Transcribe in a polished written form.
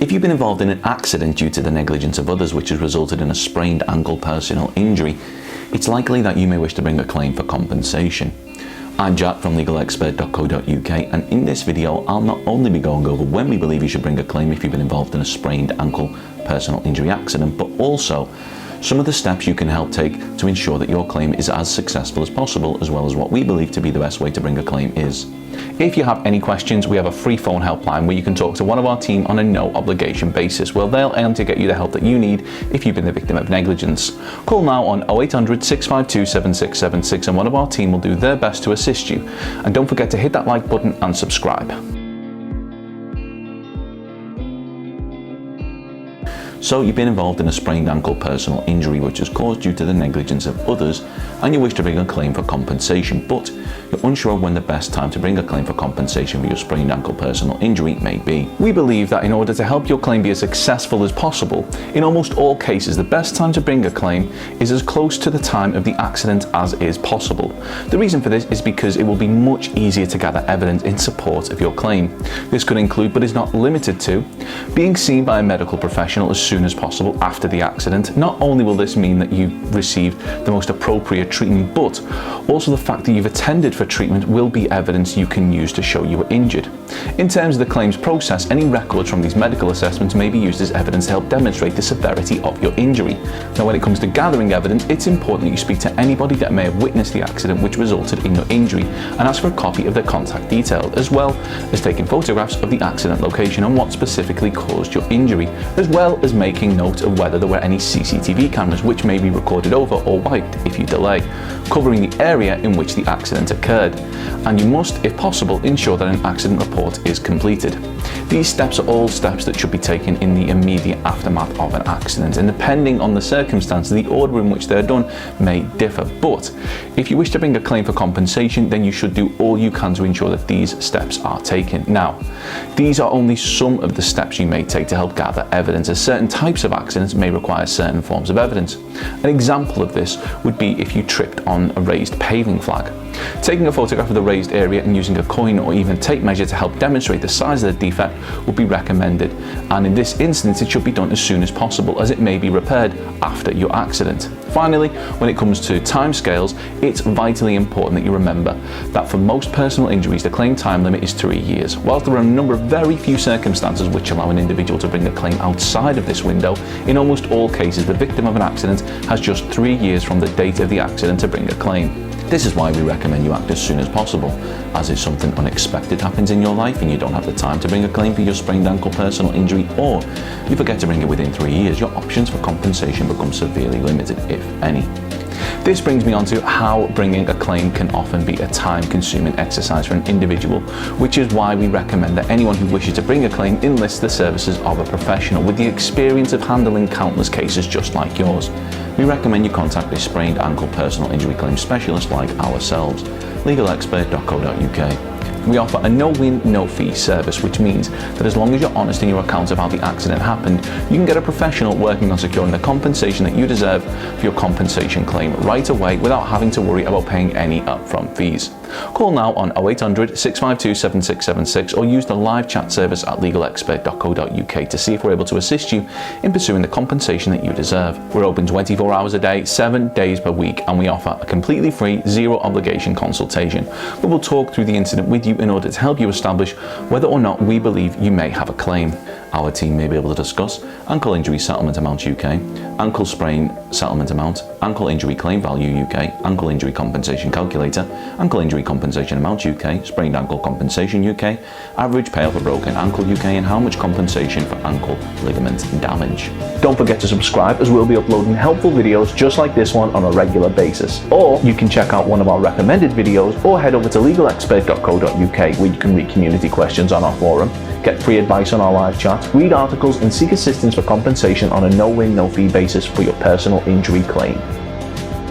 If you've been involved in an accident due to the negligence of others which has resulted in a sprained ankle personal injury, it's likely that you may wish to bring a claim for compensation. I'm Jack from legalexpert.co.uk, and in this video I'll not only be going over when we believe you should bring a claim if you've been involved in a sprained ankle personal injury accident, but also some of the steps you can help take to ensure that your claim is as successful as possible, as well as what we believe to be the best way to bring a claim is. If you have any questions, we have a free phone helpline where you can talk to one of our team on a no obligation basis, where they'll aim to get you the help that you need if you've been the victim of negligence. Call now on 0800 652 7676 and one of our team will do their best to assist you. And don't forget to hit that like button and subscribe. So you've been involved in a sprained ankle personal injury which is caused due to the negligence of others, and you wish to bring a claim for compensation, but you're unsure when the best time to bring a claim for compensation for your sprained ankle personal injury may be. We believe that in order to help your claim be as successful as possible, in almost all cases the best time to bring a claim is as close to the time of the accident as is possible. The reason for this is because it will be much easier to gather evidence in support of your claim. This could include, but is not limited to, being seen by a medical professional as soon as possible after the accident. Not only will this mean that you've received the most appropriate treatment, but also the fact that you've attended for treatment will be evidence you can use to show you were injured. In terms of the claims process, any records from these medical assessments may be used as evidence to help demonstrate the severity of your injury. Now, when it comes to gathering evidence, it's important that you speak to anybody that may have witnessed the accident which resulted in your injury and ask for a copy of their contact details, as well as taking photographs of the accident location and what specifically caused your injury, as well as making note of whether there were any CCTV cameras which may be recorded over or wiped if you delay, covering the area in which the accident occurred. And you must, if possible, ensure that an accident report is completed. These steps are all steps that should be taken in the immediate aftermath of an accident, and depending on the circumstances, the order in which they are done may differ. But if you wish to bring a claim for compensation, then you should do all you can to ensure that these steps are taken. Now, these are only some of the steps you may take to help gather evidence, as certain types of accidents may require certain forms of evidence. An example of this would be if you tripped on a raised paving flag. Taking a photograph of the raised area and using a coin or even tape measure to help demonstrate the size of the defect would be recommended, and in this instance it should be done as soon as possible, as it may be repaired after your accident. Finally, when it comes to timescales, it's vitally important that you remember that for most personal injuries the claim time limit is 3 years. Whilst there are a number of very few circumstances which allow an individual to bring a claim outside of this window, in almost all cases the victim of an accident has just 3 years from the date of the accident to bring a claim. This is why we recommend you act as soon as possible, as if something unexpected happens in your life and you don't have the time to bring a claim for your sprained ankle personal injury, or you forget to bring it within 3 years, your options for compensation become severely limited, if any. This brings me on to how bringing a claim can often be a time-consuming exercise for an individual, which is why we recommend that anyone who wishes to bring a claim enlists the services of a professional with the experience of handling countless cases just like yours. We recommend you contact a sprained ankle personal injury claim specialist like ourselves, legalexpert.co.uk. We offer a no-win, no-fee service, which means that as long as you're honest in your account of how the accident happened, you can get a professional working on securing the compensation that you deserve for your compensation claim right away without having to worry about paying any upfront fees. Call now on 0800 652 7676 or use the live chat service at legalexpert.co.uk to see if we're able to assist you in pursuing the compensation that you deserve. We're open 24 hours a day, 7 days per week, and we offer a completely free, zero obligation consultation. We will talk through the incident with you in order to help you establish whether or not we believe you may have a claim. Our team may be able to discuss ankle injury settlement amount UK, ankle sprain settlement amount, ankle injury claim value UK, ankle injury compensation calculator, ankle injury compensation amount UK, sprained ankle compensation UK, average payout for broken ankle UK, and how much compensation for ankle ligament damage. Don't forget to subscribe, as we'll be uploading helpful videos just like this one on a regular basis. Or you can check out one of our recommended videos or head over to legalexpert.co.uk where you can read community questions on our forum, get free advice on our live chat, read articles and seek assistance for compensation on a no-win, no-fee basis for your personal injury claim.